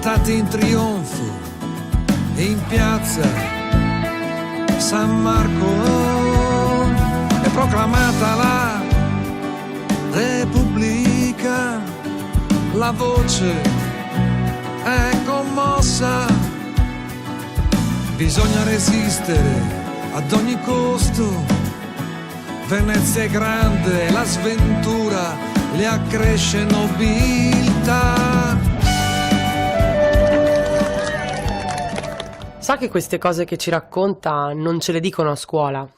portati in trionfo in piazza San Marco, è proclamata la Repubblica, la voce è commossa, bisogna resistere ad ogni costo, Venezia è grande, la sventura le accresce nobiltà. Sa che queste cose che ci racconta non ce le dicono a scuola?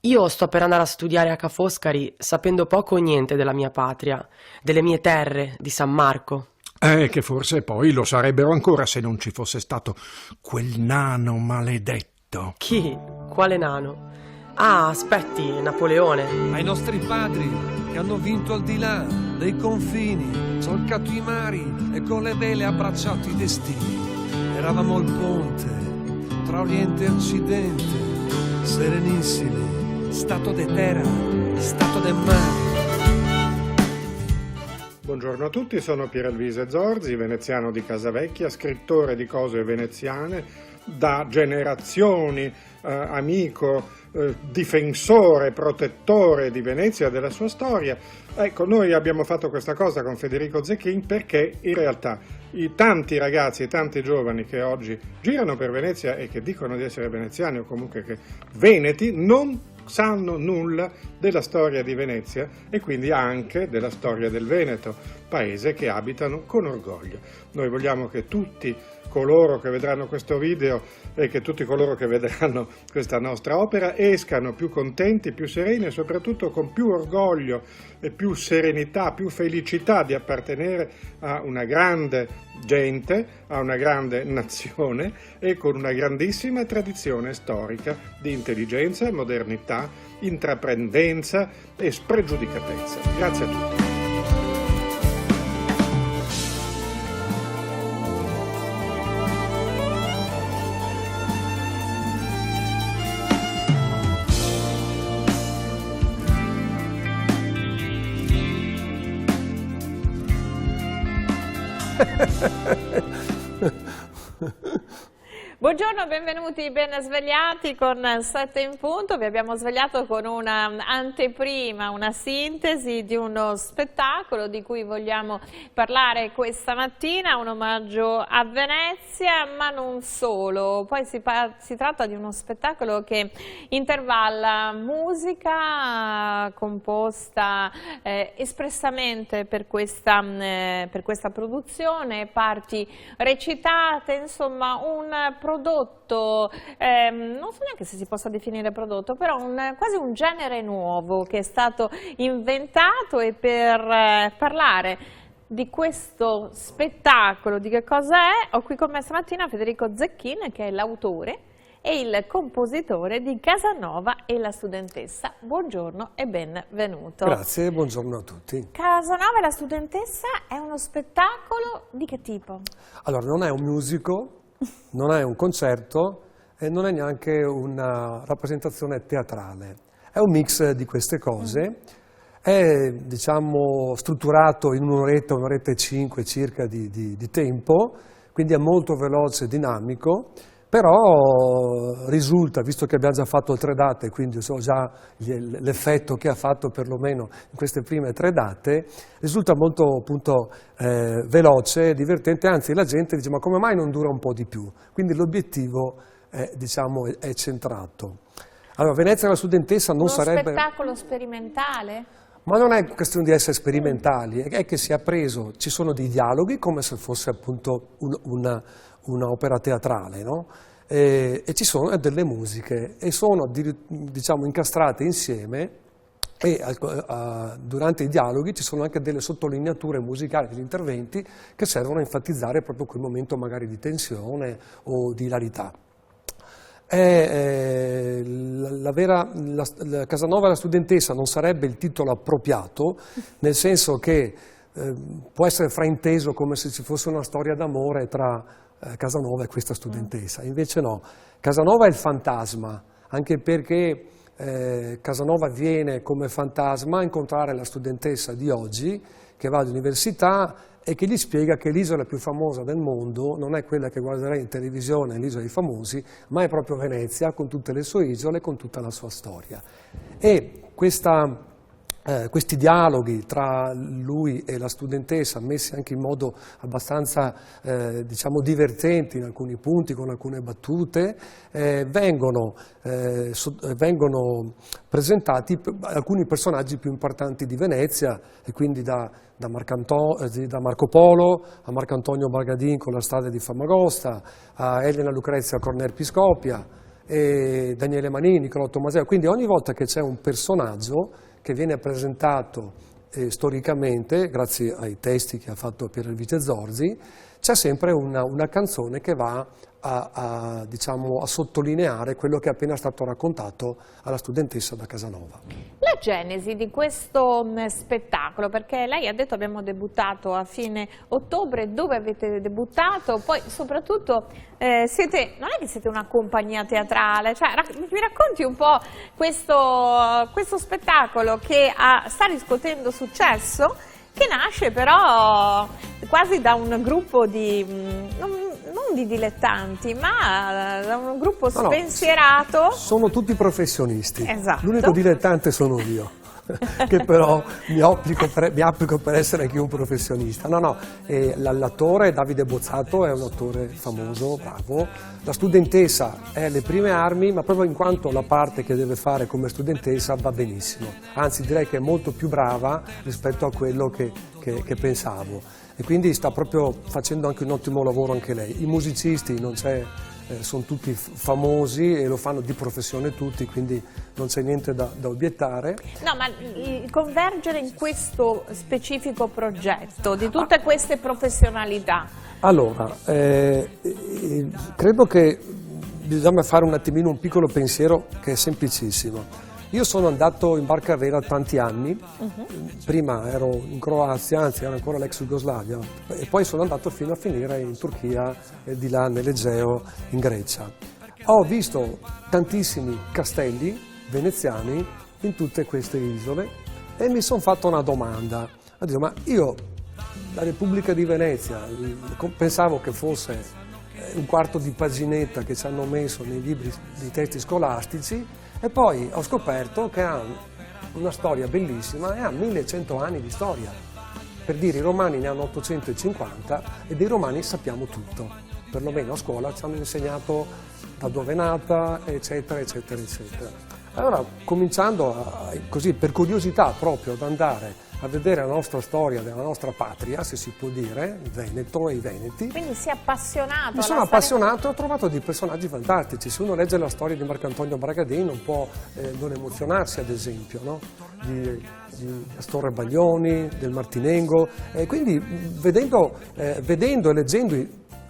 Io sto per andare a studiare a Ca' Foscari sapendo poco o niente della mia patria, delle mie terre, di San Marco. Che forse poi lo sarebbero ancora se non ci fosse stato quel nano maledetto. Chi? Quale nano? Ah, aspetti, Napoleone. Ai nostri padri che hanno vinto al di là dei confini, solcato i mari e con le vele abbracciato i destini. Eravamo il ponte tra Oriente e Occidente, serenissimi, stato de terra, stato de mare. Buongiorno a tutti, sono Pieralvise Zorzi, veneziano di Casavecchia, scrittore di cose veneziane, da generazioni amico, difensore, protettore di Venezia e della sua storia. Ecco, noi abbiamo fatto questa cosa con Federico Zecchin perché in realtà i tanti ragazzi e tanti giovani che oggi girano per Venezia e che dicono di essere veneziani o comunque che veneti non sanno nulla della storia di Venezia e quindi anche della storia del Veneto, paese che abitano con orgoglio. Noi vogliamo che tutti coloro che vedranno questo video e che tutti coloro che vedranno questa nostra opera escano più contenti, più sereni e soprattutto con più orgoglio e più serenità, più felicità di appartenere a una grande gente, a una grande nazione e con una grandissima tradizione storica di intelligenza, modernità, intraprendenza e spregiudicatezza. Grazie a tutti. Buongiorno, benvenuti, ben svegliati con 7 in punto. Vi abbiamo svegliato con una anteprima, una sintesi di uno spettacolo di cui vogliamo parlare questa mattina, un omaggio a Venezia, ma non solo. Poi si tratta di uno spettacolo che intervalla musica composta espressamente per questa produzione, parti recitate, insomma un prodotto, non so neanche se si possa definire prodotto, però quasi un genere nuovo che è stato inventato, e per parlare di questo spettacolo, di che cosa è, ho qui con me stamattina Federico Zecchin, che è l'autore e il compositore di Casanova e la studentessa. Buongiorno e benvenuto. Grazie, buongiorno a tutti. Casanova e la studentessa è uno spettacolo di che tipo? Allora, non è un musical, non è un concerto e non è neanche una rappresentazione teatrale. È un mix di queste cose. È, diciamo, strutturato in un'oretta e 5 circa di tempo, quindi è molto veloce e dinamico. Però risulta, visto che abbiamo già fatto 3 date, quindi so già l'effetto che ha fatto perlomeno in queste prime 3 date, risulta molto appunto veloce, divertente, anzi la gente dice ma come mai non dura un po' di più? Quindi l'obiettivo diciamo, è centrato. Allora, Venezia e la studentessa non sarebbe... Uno spettacolo sperimentale? Ma non è questione di essere sperimentali, è che si è preso, ci sono dei dialoghi come se fosse appunto un'opera teatrale, no? E ci sono delle musiche e sono diciamo incastrate insieme e durante i dialoghi ci sono anche delle sottolineature musicali degli interventi che servono a enfatizzare proprio quel momento magari di tensione o di ilarità. La Casanova e la studentessa non sarebbe il titolo appropriato, nel senso che può essere frainteso come se ci fosse una storia d'amore tra Casanova e questa studentessa, invece no. Casanova è il fantasma, anche perché Casanova viene come fantasma a incontrare la studentessa di oggi che va all'università e che gli spiega che l'isola più famosa del mondo non è quella che guarderei in televisione, l'isola dei famosi, ma è proprio Venezia, con tutte le sue isole, con tutta la sua storia. E questi dialoghi tra lui e la studentessa, messi anche in modo abbastanza diciamo divertenti in alcuni punti, con alcune battute, vengono presentati alcuni personaggi più importanti di Venezia, e quindi da Marco Polo a Marcantonio Bargadin con la strada di Famagosta, a Elena Lucrezia Corner Piscopia, e Daniele Manini, Nicolò Tommaseo. Quindi ogni volta che c'è un personaggio che viene presentato storicamente, grazie ai testi che ha fatto Pieralvise Zorzi, c'è sempre una canzone che va diciamo, a sottolineare quello che è appena stato raccontato alla studentessa da Casanova. La genesi di questo spettacolo, perché lei ha detto abbiamo debuttato a fine ottobre, dove avete debuttato? Poi soprattutto non è che siete una compagnia teatrale, cioè mi racconti un po' questo spettacolo che sta riscuotendo successo, che nasce però quasi da un gruppo di, non di dilettanti, ma da un gruppo spensierato. Sono tutti professionisti, esatto. L'unico dilettante sono io. Che però mi applico per essere anche un professionista. L'attore Davide Bozzato è un attore famoso, bravo. La studentessa è alle prime armi, ma proprio in quanto la parte che deve fare come studentessa va benissimo. Anzi, direi che è molto più brava rispetto a quello che pensavo. E quindi sta proprio facendo anche un ottimo lavoro anche lei. I musicisti non c'è. Sono tutti famosi e lo fanno di professione tutti, quindi non c'è niente da obiettare. No, ma convergere in questo specifico progetto di tutte queste professionalità. Allora, credo che bisogna fare un attimino un piccolo pensiero che è semplicissimo. Io sono andato in barca a vela tanti anni, prima ero in Croazia, anzi era ancora l'ex Jugoslavia, e poi sono andato fino a finire in Turchia e di là nell'Egeo in Grecia. Ho visto tantissimi castelli veneziani in tutte queste isole e mi sono fatto una domanda. Ho detto, ma io la Repubblica di Venezia pensavo che fosse un quarto di paginetta che ci hanno messo nei libri di testi scolastici, e poi ho scoperto che ha una storia bellissima e ha 1100 anni di storia. Per dire, i romani ne hanno 850 e dei romani sappiamo tutto. Perlomeno a scuola ci hanno insegnato da dove è nata, eccetera, eccetera, eccetera. Allora, cominciando così per curiosità proprio ad andare a vedere la nostra storia della nostra patria, se si può dire, il Veneto e i Veneti. Quindi si è appassionato. Mi sono appassionato e ho trovato dei personaggi fantastici. Se uno legge la storia di Marcantonio Bargadin non può non emozionarsi, ad esempio, no? di Astorre Baglioni, del Martinengo. Quindi vedendo e leggendo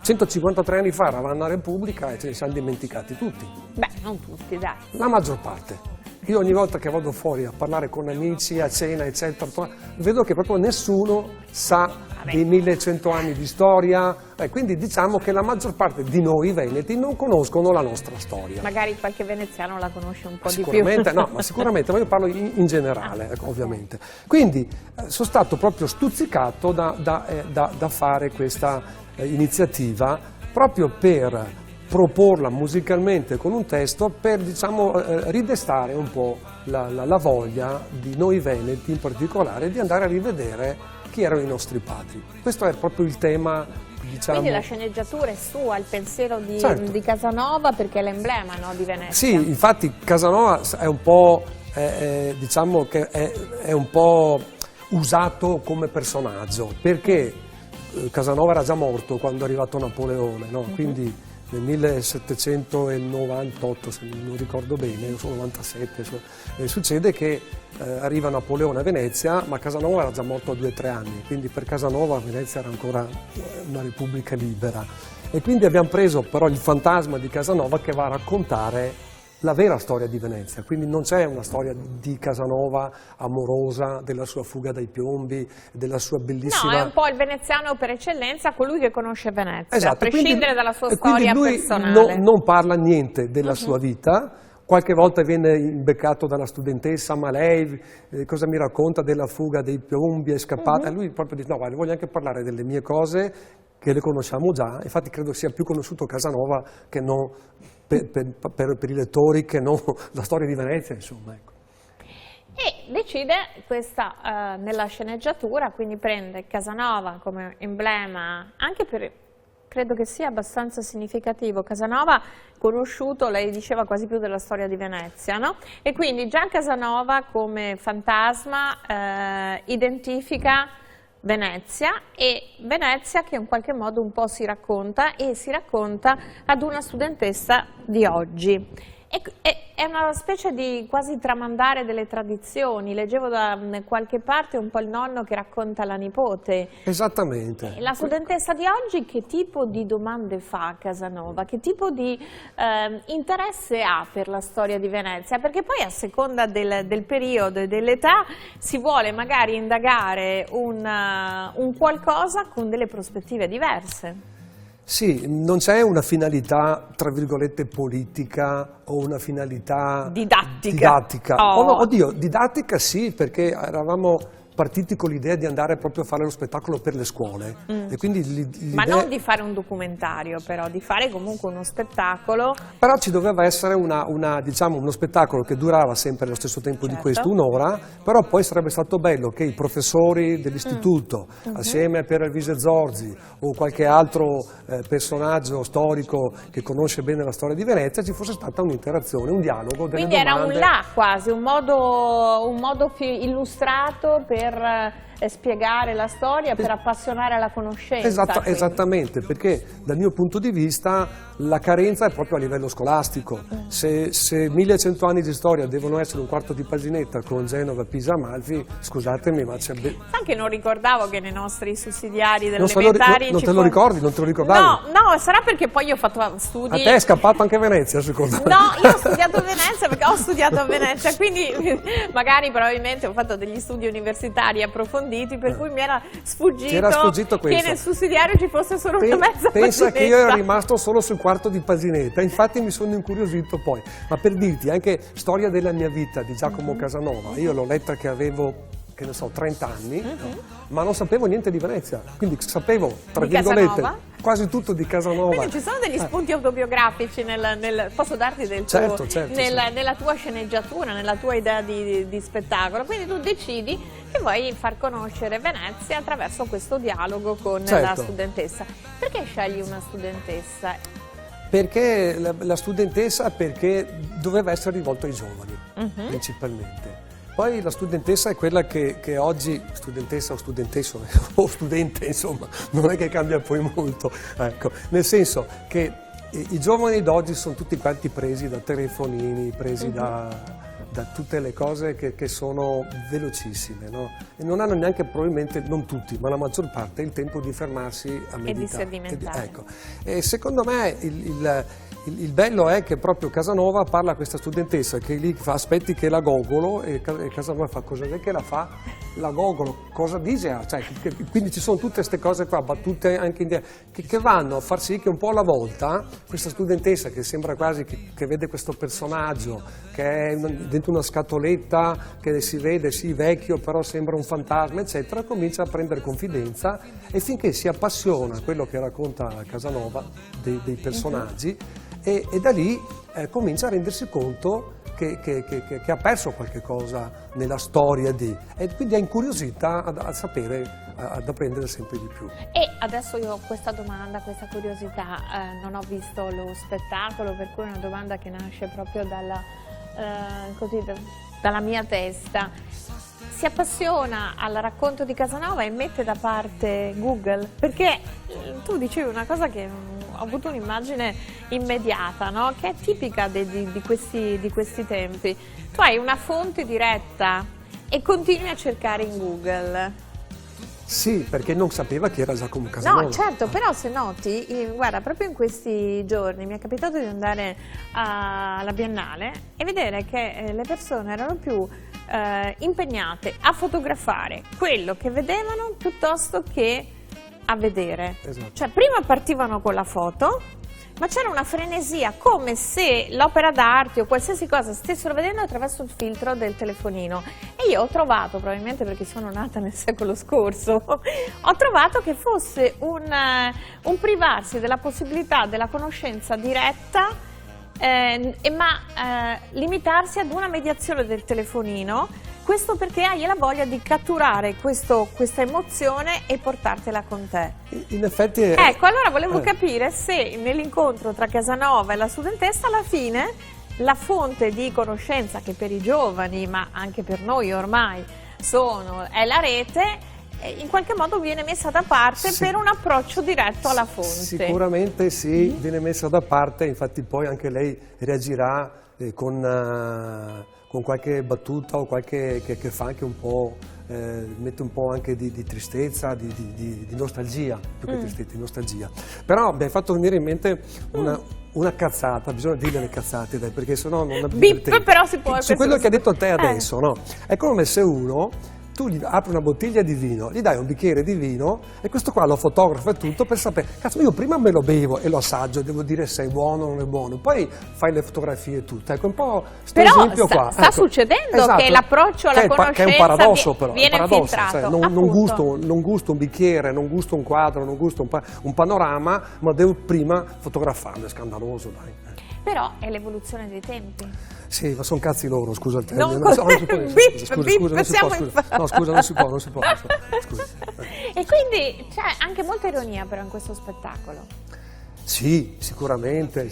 153 anni fa eravamo una Repubblica e ce ne siamo dimenticati tutti. Beh, non tutti, dai. La maggior parte. Io ogni volta che vado fuori a parlare con amici, a cena, eccetera, vedo che proprio nessuno sa dei 1100 anni di storia, quindi diciamo che la maggior parte di noi veneti non conoscono la nostra storia. Magari qualche veneziano la conosce un po' di più. Sicuramente, no, ma sicuramente, ma io parlo in generale, ovviamente. Quindi sono stato proprio stuzzicato da fare questa iniziativa proprio per proporla musicalmente con un testo per, diciamo, ridestare un po' la voglia di noi veneti in particolare di andare a rivedere chi erano i nostri padri. Questo è proprio il tema, diciamo. Quindi la sceneggiatura è sua, il pensiero di, certo, di Casanova, perché è l'emblema, no, di Venezia. Sì, infatti Casanova è un po', diciamo che è un po' usato come personaggio, perché Casanova era già morto quando è arrivato Napoleone, no? Quindi nel 1798, se non ricordo bene, io sono 97, succede che arriva Napoleone a Venezia, ma Casanova era già morto a 2 o 3 anni, quindi per Casanova Venezia era ancora una repubblica libera. E quindi abbiamo preso però il fantasma di Casanova che va a raccontare la vera storia di Venezia, quindi non c'è una storia di Casanova amorosa, della sua fuga dai piombi, della sua bellissima... No, è un po' il veneziano per eccellenza, colui che conosce Venezia, esatto, a prescindere quindi, dalla sua storia quindi lui personale. non parla niente della sua vita, Qualche volta viene imbeccato dalla studentessa, ma lei cosa mi racconta della fuga dei piombi, è scappata? E lui proprio dice, no, guarda, voglio anche parlare delle mie cose, che le conosciamo già, infatti credo sia più conosciuto Casanova che non per i lettori, che non la storia di Venezia, insomma. Ecco. E decide questa nella sceneggiatura, quindi prende Casanova come emblema, anche per, credo che sia abbastanza significativo, Casanova conosciuto, lei diceva, quasi più della storia di Venezia, no? E quindi già Casanova come fantasma identifica Venezia, e Venezia che in qualche modo un po' si racconta, e si racconta ad una studentessa di oggi. È una specie di quasi tramandare delle tradizioni. Leggevo da qualche parte un po' il nonno che racconta alla nipote. Esattamente. La studentessa di oggi che tipo di domande fa a Casanova? Che tipo di interesse ha per la storia di Venezia? Perché poi a seconda del periodo e dell'età si vuole magari indagare un qualcosa con delle prospettive diverse. Sì, non c'è una finalità, tra virgolette, politica o una finalità didattica. Oh. Oddio, didattica sì, perché eravamo partiti con l'idea di andare proprio a fare lo spettacolo per le scuole. E quindi ma non di fare un documentario, però, di fare comunque uno spettacolo. Però ci doveva essere diciamo, uno spettacolo che durava sempre allo stesso tempo di questo, un'ora, però poi sarebbe stato bello che i professori dell'istituto, assieme a Pier Alvise Zorzi o qualche altro personaggio storico che conosce bene la storia di Venezia, ci fosse stata un'interazione, un dialogo, delle Quindi domande. era un là quasi, un modo più illustrato per spiegare la storia, per appassionare alla conoscenza. Esattamente, perché dal mio punto di vista la carenza è proprio a livello scolastico. Se 1100 anni di storia devono essere un quarto di paginetta con Genova, Pisa, Amalfi, scusatemi, ma c'è... Sai che non ricordavo che nei nostri sussidiari delle elementari... Non te lo ricordi? Non te lo ricordavi? No, sarà perché poi io ho fatto studi... A te è scappato anche Venezia, secondo me. No, io ho studiato a Venezia perché ho studiato a Venezia, quindi magari probabilmente ho fatto degli studi universitari approfonditi, per cui mi era sfuggito che nel sussidiario ci fosse solo una mezza Pensa paginetta. che io ero rimasto solo sul quarto di paginetta, infatti mi sono incuriosito poi. Ma per dirti, anche Storia della mia vita di Giacomo Casanova, io l'ho letta che avevo, che ne so, 30 anni, ma non sapevo niente di Venezia, quindi sapevo, tra virgolette, quasi tutto di Casanova. Quindi ci sono degli spunti autobiografici posso darti del tuo, certo. nella tua sceneggiatura, nella tua idea di spettacolo, quindi tu decidi che vuoi far conoscere Venezia attraverso questo dialogo con la studentessa. Perché scegli una studentessa? Perché la studentessa, perché doveva essere rivolta ai giovani, principalmente. Poi la studentessa è quella che oggi, studentessa o studentesso o studente, insomma, non è che cambia poi molto, ecco, nel senso che i giovani d'oggi sono tutti quanti presi da telefonini, presi da tutte le cose che sono velocissime, no? E non hanno neanche, probabilmente, non tutti, ma la maggior parte, il tempo di fermarsi a meditare. E di sedimentare. Ecco. E secondo me il bello è che proprio Casanova parla a questa studentessa che lì fa aspetti che la gogolo, e Casanova fa cosa che la fa, la gogolo, cosa dice? Cioè, quindi ci sono tutte queste cose qua, battute anche indietro, che vanno a far sì che un po' alla volta questa studentessa che sembra quasi che vede questo personaggio che è dentro una scatoletta, che si vede sì vecchio però sembra un fantasma eccetera, comincia a prendere confidenza, e finché si appassiona a quello che racconta Casanova dei personaggi, e da lì comincia a rendersi conto che ha perso qualche cosa nella storia e quindi è incuriosita a sapere, ad apprendere sempre di più. E adesso io ho questa domanda, questa curiosità, non ho visto lo spettacolo, per cui è una domanda che nasce proprio dalla mia testa. Si appassiona al racconto di Casanova e mette da parte Google, perché tu dicevi una cosa che ho avuto un'immagine immediata, no? Che è tipica di questi tempi. Tu hai una fonte diretta e continui a cercare in Google. Sì, perché non sapeva chi era Giacomo Casanova. No, certo, però se noti, guarda, proprio in questi giorni mi è capitato di andare alla Biennale e vedere che le persone erano più impegnate a fotografare quello che vedevano piuttosto che a vedere. Esatto. Cioè prima partivano con la foto ma c'era una frenesia, come se l'opera d'arte o qualsiasi cosa stessero vedendo attraverso il filtro del telefonino. E io ho trovato, probabilmente perché sono nata nel secolo scorso, ho trovato che fosse un privarsi della possibilità della conoscenza diretta, ma limitarsi ad una mediazione del telefonino. Questo perché hai la voglia di catturare questa emozione e portartela con te. In effetti ecco, allora volevo capire se nell'incontro tra Casanova e la studentessa alla fine la fonte di conoscenza, che per i giovani ma anche per noi ormai è la rete, in qualche modo viene messa da parte per un approccio diretto alla fonte. Sicuramente sì, viene messa da parte, infatti poi anche lei reagirà con qualche battuta o qualche che fa anche un po', mette un po' anche di tristezza, di nostalgia, più che tristezza, di nostalgia. Però mi hai fatto venire in mente una cazzata, bisogna dire le cazzate, dai, perché sennò non Bip, però si può. Su quello che ha detto te adesso, no? È come se tu gli apri una bottiglia di vino, gli dai un bicchiere di vino e questo qua lo fotografa e tutto per sapere, cazzo, io prima me lo bevo e lo assaggio, devo dire se è buono o non è buono, poi fai le fotografie e tutto. Ecco, un po' questo esempio qua. Sta succedendo che l'approccio alla conoscenza che è un paradosso, però, viene infiltrato. Cioè, non gusto un bicchiere, non gusto un quadro, non gusto un panorama, ma devo prima fotografarlo, è scandaloso, dai. Però è l'evoluzione dei tempi. Sì, ma sono cazzi loro, scusa il Non termine. Scusa, non si può. Scusa. E quindi c'è anche molta ironia però in questo spettacolo. Sì, sicuramente.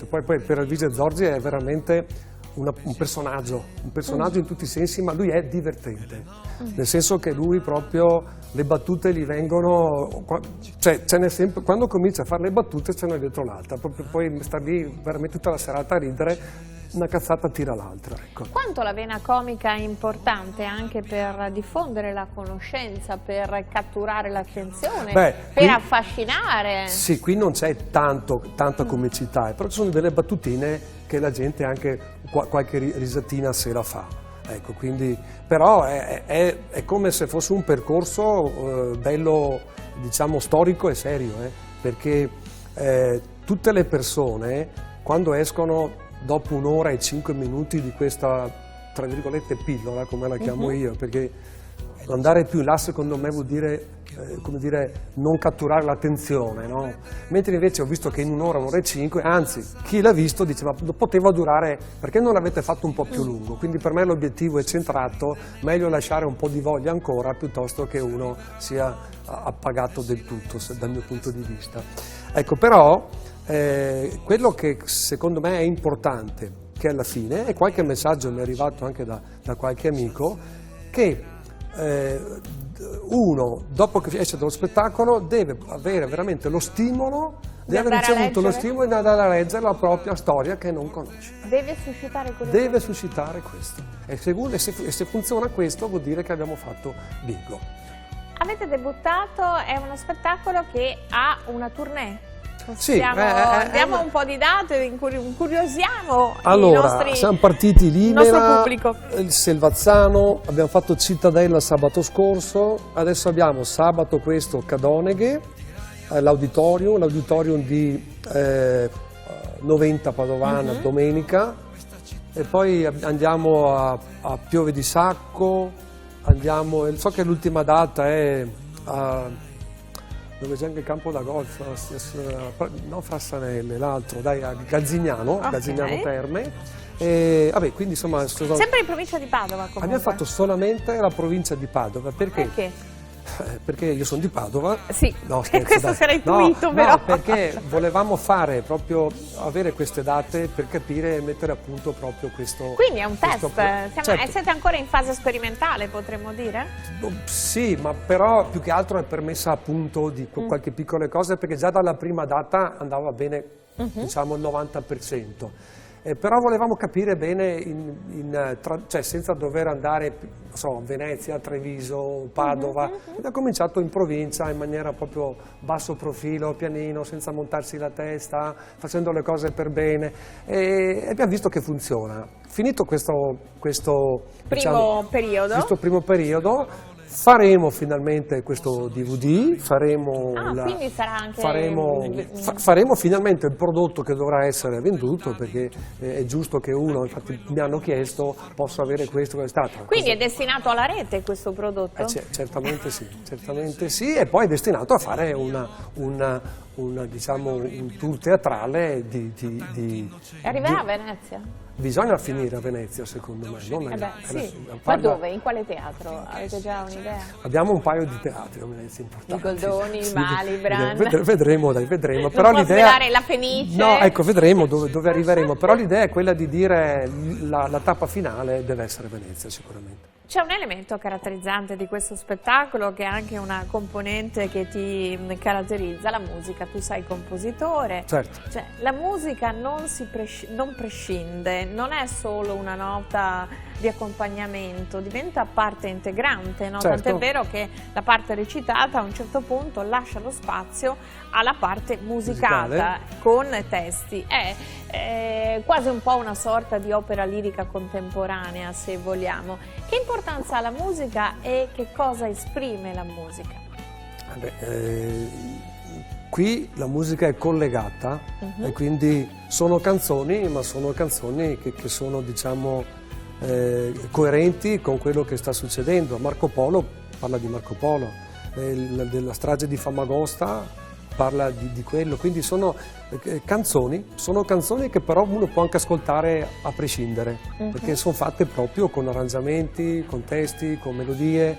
Poi per Elvise Zorzi è veramente un personaggio in tutti i sensi, ma lui è divertente, nel senso che lui proprio le battute gli vengono, cioè ce n'è sempre, quando comincia a fare le battute ce n'è dietro l'altra, proprio poi sta lì veramente tutta la serata a ridere, una cazzata tira l'altra. Ecco. Quanto la vena comica è importante anche per diffondere la conoscenza, per catturare l'attenzione, per affascinare? Sì, qui non c'è tanta comicità, però ci sono delle battutine che la gente anche qualche risatina se la fa. Ecco, quindi, però è come se fosse un percorso bello, diciamo, storico e serio, perché tutte le persone quando escono dopo 1 ora e 5 minuti di questa, tra virgolette, pillola, come la chiamo io, perché andare più in là secondo me vuol dire, come dire, non catturare l'attenzione, no? Mentre invece ho visto che in 1 ora, 1 ora e 5, anzi, chi l'ha visto diceva poteva durare, perché non l'avete fatto un po' più lungo? Quindi per me l'obiettivo è centrato, meglio lasciare un po' di voglia ancora piuttosto che uno sia appagato del tutto, dal mio punto di vista. Ecco, però quello che secondo me è importante, che alla fine, e qualche messaggio mi è arrivato anche da qualche amico, che uno, dopo che esce dallo spettacolo, deve avere veramente lo stimolo di aver ricevuto lo stimolo di andare a leggere la propria storia che non conosce. Deve suscitare curiosità. Deve suscitare questo. E se funziona questo vuol dire che abbiamo fatto bingo. Avete debuttato, è uno spettacolo che ha una tournée. Diamo un po' di date, incuriosiamo allora, siamo partiti il nostro Limera, pubblico. il Selvazzano, abbiamo fatto Cittadella sabato scorso, adesso abbiamo sabato questo Cadoneghe, l'auditorium di 90 Padovana domenica, e poi andiamo a Piove di Sacco, so che l'ultima data è dove c'è anche il campo da golf, non Frassanelle, l'altro, dai, a Galzignano, Galzignano Terme. E, vabbè, quindi insomma... Sempre in provincia di Padova comunque. Abbiamo fatto solamente la provincia di Padova, perché? Perché io sono di Padova. Sì, no, scherzo, questo dai. sarà intuito però. No, perché volevamo fare proprio, avere queste date per capire e mettere a punto proprio questo... Quindi è un test, certo. Siete ancora in fase sperimentale, potremmo dire? Sì, ma però più che altro è per messa a punto di qualche piccole cose, perché già dalla prima data andava bene, diciamo il 90%. Però volevamo capire bene, cioè senza dover andare, non so, Venezia, Treviso, Padova. Abbiamo cominciato in provincia in maniera proprio basso profilo, pianino, senza montarsi la testa, facendo le cose per bene, e abbiamo visto che funziona. Finito questo primo periodo, Faremo finalmente questo DVD, quindi sarà anche... faremo finalmente il prodotto che dovrà essere venduto, perché è giusto che uno, infatti mi hanno chiesto, posso avere questo, quest'altro. Quindi è destinato alla rete questo prodotto? Certamente sì, e poi è destinato a fare diciamo, un tour teatrale Arriverà a Venezia? Bisogna finire a Venezia, secondo me. Sì. Ma dove? In quale teatro? Avete già un'idea? Abbiamo un paio di teatri a Venezia importanti. I Goldoni, il Malibran. Vedremo. Non Però può l'idea... svelare la Fenice. No, ecco, vedremo dove arriveremo. Però l'idea è quella di dire la tappa finale deve essere Venezia, sicuramente. C'è un elemento caratterizzante di questo spettacolo che è anche una componente che ti caratterizza, la musica. Tu sei compositore, Certo. Cioè, la musica non prescinde, non è solo una nota di accompagnamento, diventa parte integrante, no? Certo. Tant'è vero che la parte recitata a un certo punto lascia lo spazio alla parte musicata con testi. È quasi un po' una sorta di opera lirica contemporanea, se vogliamo. Che importanza ha la musica e che cosa esprime la musica? Qui la musica è collegata e quindi sono canzoni, ma sono canzoni che sono, diciamo, coerenti con quello che sta succedendo. Marco Polo parla di Marco Polo, della strage di Famagosta parla di quello, quindi sono canzoni che però uno può anche ascoltare a prescindere, perché sono fatte proprio con arrangiamenti, con testi, con melodie,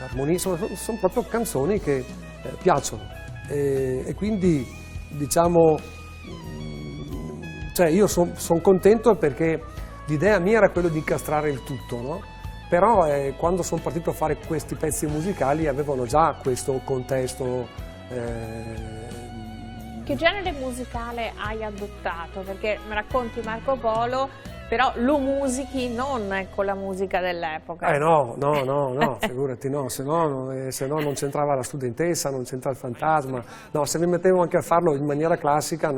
armonie, sono proprio canzoni che piacciono e quindi, diciamo, cioè io sono contento perché l'idea mia era quella di incastrare il tutto, no? Però quando sono partito a fare questi pezzi musicali avevano già questo contesto. Che genere musicale hai adottato? Perché mi racconti Marco Polo, però lo musichi non con la musica dell'epoca. No, figurati, no, se no non c'entrava la studentessa, non c'entrava il fantasma. No, se mi mettevo anche a farlo in maniera classica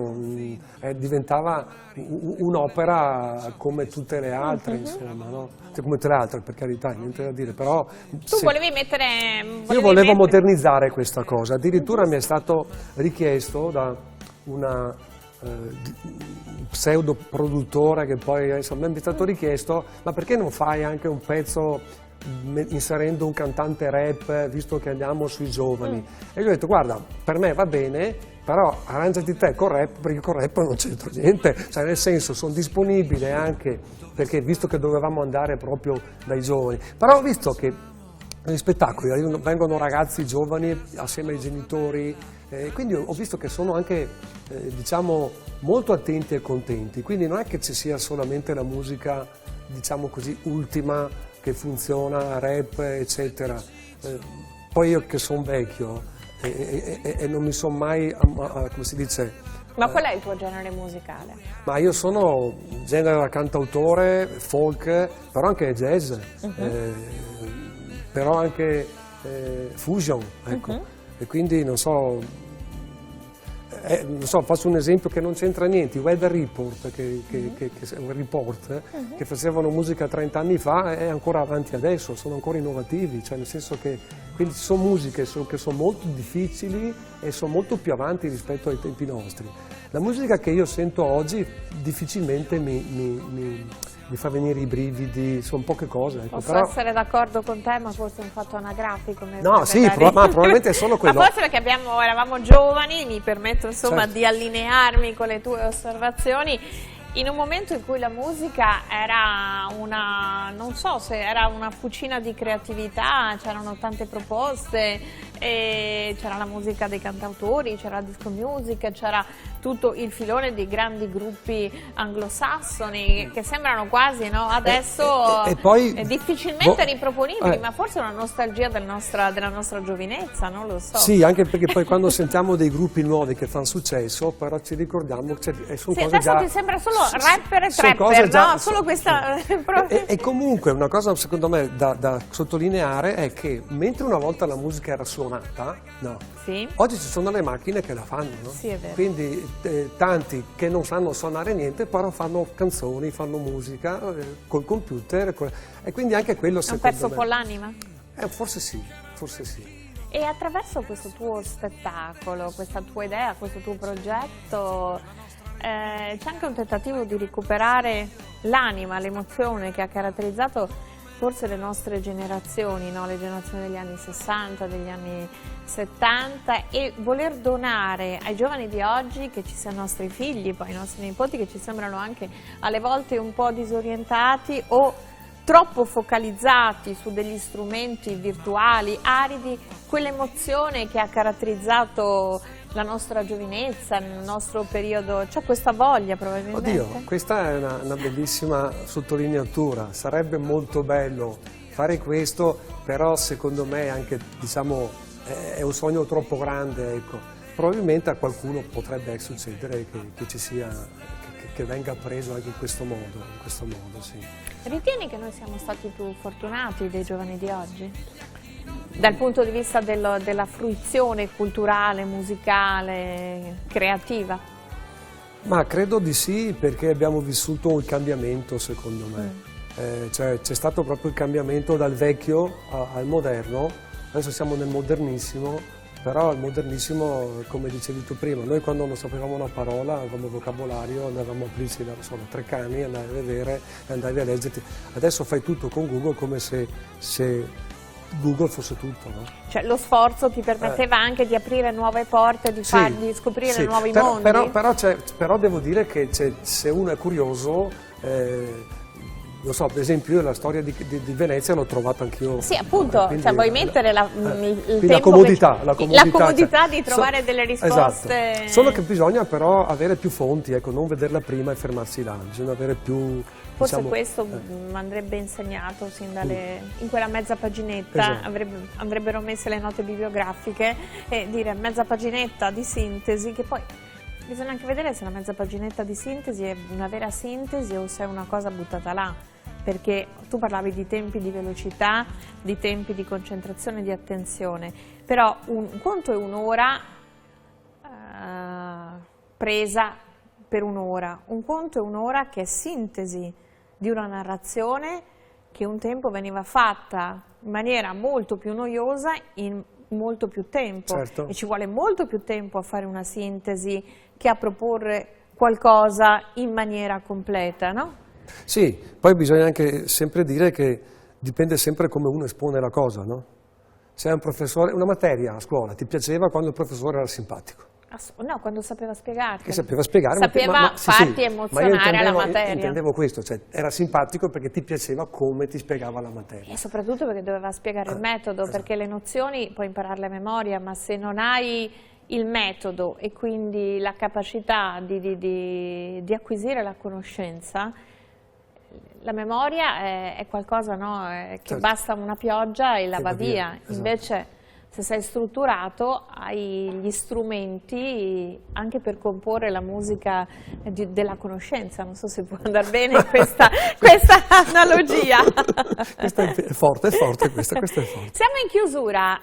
diventava un'opera come tutte le altre, insomma, no? Cioè, come tutte le altre, per carità, niente da dire, però... Io volevo modernizzare questa cosa, addirittura mi è stato richiesto da una pseudo produttore che poi insomma mi è stato richiesto: ma perché non fai anche un pezzo inserendo un cantante rap, visto che andiamo sui giovani? E gli ho detto: guarda, per me va bene, però arrangiati te col rap, perché col rap non c'entro niente, cioè nel senso sono disponibile anche perché visto che dovevamo andare proprio dai giovani, però ho visto che negli spettacoli vengono ragazzi giovani assieme ai genitori, quindi ho visto che sono anche diciamo molto attenti e contenti, quindi non è che ci sia solamente la musica, diciamo così, ultima che funziona, rap eccetera. Poi io che sono vecchio e non mi sono mai, come si dice... Ma qual è il tuo genere musicale? Ma io sono genere cantautore, folk, però anche jazz, però anche fusion, ecco. E quindi non so, faccio un esempio che non c'entra niente, i Weather Report, che facevano musica 30 anni fa, è ancora avanti adesso, sono ancora innovativi, cioè nel senso che quindi ci sono musiche che sono molto difficili e sono molto più avanti rispetto ai tempi nostri. La musica che io sento oggi difficilmente mi fa venire i brividi, sono poche cose. Ecco. Posso essere d'accordo con te, ma forse è un fatto anagrafico. No, sì, ma probabilmente è solo quello. Ma forse perché eravamo giovani, mi permetto insomma certo. di allinearmi con le tue osservazioni. In un momento in cui la musica era non so se era una fucina di creatività, c'erano tante proposte, c'era la musica dei cantautori, c'era la disco music, c'era tutto il filone dei grandi gruppi anglosassoni che sembrano quasi, no? Adesso poi, difficilmente riproponibili, ma forse è una nostalgia della nostra giovinezza, non lo so. Sì, anche perché poi quando sentiamo dei gruppi nuovi che fanno successo, però ci ricordiamo che sono cose adesso già... ti sembra solo rapper e trapper, no? Solo questa... E comunque una cosa secondo me da sottolineare è che mentre una volta la musica era suonata, no? Sì. Oggi ci sono le macchine che la fanno, no? Sì, è vero. Quindi tanti che non sanno suonare niente, però fanno canzoni, fanno musica col computer, e quindi anche quello è un secondo pezzo me... con l'anima? Forse sì, forse sì. E attraverso questo tuo spettacolo, questa tua idea, questo tuo progetto, c'è anche un tentativo di recuperare l'anima, l'emozione che ha caratterizzato forse le nostre generazioni, no? Le generazioni degli anni 60, degli anni 70, e voler donare ai giovani di oggi, che ci siano i nostri figli, poi i nostri nipoti, che ci sembrano anche alle volte un po' disorientati o troppo focalizzati su degli strumenti virtuali, aridi, quell'emozione che ha caratterizzato la nostra giovinezza, nel nostro periodo. C'è questa voglia probabilmente? Oddio, questa è una bellissima sottolineatura, sarebbe molto bello fare questo, però secondo me anche, diciamo, è un sogno troppo grande, ecco. Probabilmente a qualcuno potrebbe succedere che ci sia, che venga preso anche in questo modo, sì. Ritieni che noi siamo stati più fortunati dei giovani di oggi? Dal punto di vista della fruizione culturale, musicale, creativa? Ma credo di sì, perché abbiamo vissuto il cambiamento, secondo me. Cioè, c'è stato proprio il cambiamento dal vecchio al moderno. Adesso siamo nel modernissimo, però il modernissimo, come dicevi tu prima, noi quando non sapevamo una parola, come vocabolario, andavamo a aprirci da solo 3 cani, andavi a vedere, andavi a leggerti. Adesso fai tutto con Google come se Google fosse tutto, no? Cioè lo sforzo ti permetteva anche di aprire nuove porte, di scoprire sì, nuovi mondi? Però devo dire che se uno è curioso, lo so, per esempio io la storia di Venezia l'ho trovata anch'io. Sì, appunto, quindi, cioè vuoi mettere il tempo la comodità cioè, di trovare so, delle risposte. Esatto. Solo che bisogna però avere più fonti, ecco, non vederla prima e fermarsi là, bisogna avere più. Forse diciamo, questo andrebbe insegnato sin in quella mezza paginetta, esatto. Andrebbero messe le note bibliografiche e dire mezza paginetta di sintesi, che poi bisogna anche vedere se la mezza paginetta di sintesi è una vera sintesi o se è una cosa buttata là, perché tu parlavi di tempi di velocità, di tempi di concentrazione, di attenzione, però un conto è un'ora presa per un'ora, un conto è un'ora che è sintesi di una narrazione che un tempo veniva fatta in maniera molto più noiosa in molto più tempo, certo. E ci vuole molto più tempo a fare una sintesi che a proporre qualcosa in maniera completa, no? Sì, poi bisogna anche sempre dire che dipende sempre come uno espone la cosa, no? Se è un professore, una materia a scuola ti piaceva quando il professore era simpatico. No, quando sapeva spiegarti. Che sapeva spiegare, sapeva farti sì, emozionare alla materia. Intendevo questo, cioè era simpatico perché ti piaceva come ti spiegava la materia. E soprattutto perché doveva spiegare il metodo, esatto. Perché le nozioni puoi impararle a memoria, ma se non hai il metodo e quindi la capacità di acquisire la conoscenza, la memoria è qualcosa, no? Che certo. Basta una pioggia e la va via. Esatto. Invece se sei strutturato hai gli strumenti anche per comporre la musica della conoscenza. Non so se può andare bene questa analogia. Questa è forte questa è forte. Siamo in chiusura,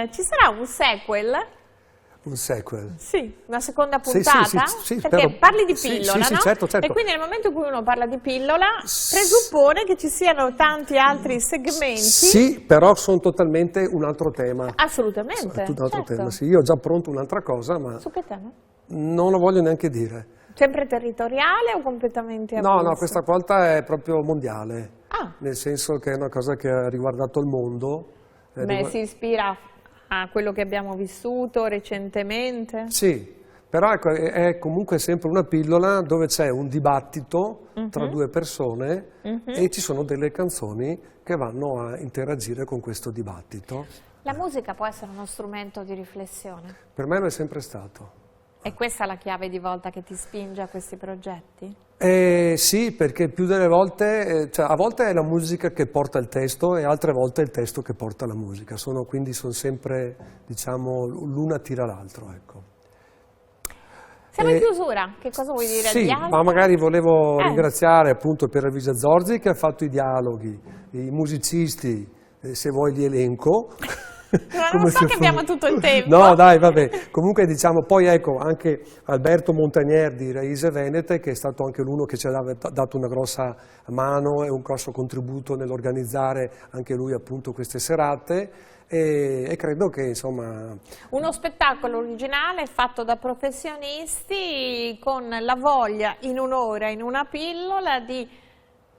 ci sarà un sequel? Un sequel? Sì, una seconda puntata? Sì, perché spero. parli di pillola, sì, no? certo. E quindi nel momento in cui uno parla di pillola presuppone che ci siano tanti altri segmenti. Sì, però sono totalmente un altro tema. Assolutamente, Tutto un altro certo. tema, sì. Io ho già pronto un'altra cosa, ma Su che tema? non lo voglio neanche dire. Sempre territoriale o completamente avulso? No, questa volta è proprio mondiale. Ah. Nel senso che è una cosa che ha riguardato il mondo. Si ispira a quello che abbiamo vissuto recentemente? Sì, però ecco, è comunque sempre una pillola dove c'è un dibattito tra due persone e ci sono delle canzoni che vanno a interagire con questo dibattito. La musica può essere uno strumento di riflessione? Per me lo è sempre stato. E questa è la chiave di volta che ti spinge a questi progetti? Sì, perché più delle volte, cioè a volte è la musica che porta il testo e altre volte è il testo che porta la musica, quindi sono sempre, diciamo, l'una tira l'altro, ecco. Siamo in chiusura, che cosa vuoi dire agli altri? Sì, ma magari volevo ringraziare appunto Pierluisa Zorzi che ha fatto i dialoghi, i musicisti, se vuoi li elenco. Ma Come non so se che fosse- abbiamo tutto il tempo. No, dai, vabbè. Comunque diciamo, poi ecco, anche Alberto Montagnier di Raíces Venete, che è stato anche l'uno che ci ha dato una grossa mano e un grosso contributo nell'organizzare anche lui appunto queste serate e credo che insomma... Uno spettacolo originale fatto da professionisti con la voglia in un'ora, in una pillola, di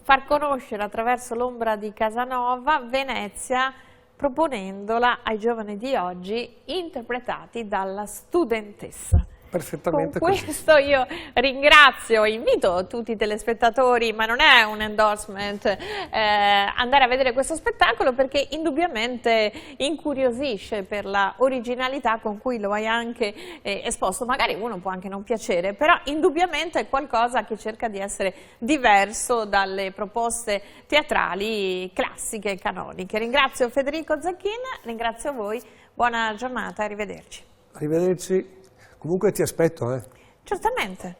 far conoscere attraverso l'ombra di Casanova Venezia, proponendola ai giovani di oggi, interpretati dalla studentessa. Perfettamente Con così. questo io ringrazio, invito tutti i telespettatori, ma non è un endorsement, andare a vedere questo spettacolo perché indubbiamente incuriosisce per la originalità con cui lo hai anche esposto. Magari uno può anche non piacere, però indubbiamente è qualcosa che cerca di essere diverso dalle proposte teatrali classiche e canoniche. Ringrazio Federico Zacchin, ringrazio voi, buona giornata, arrivederci. Arrivederci. Comunque ti aspetto, Certamente.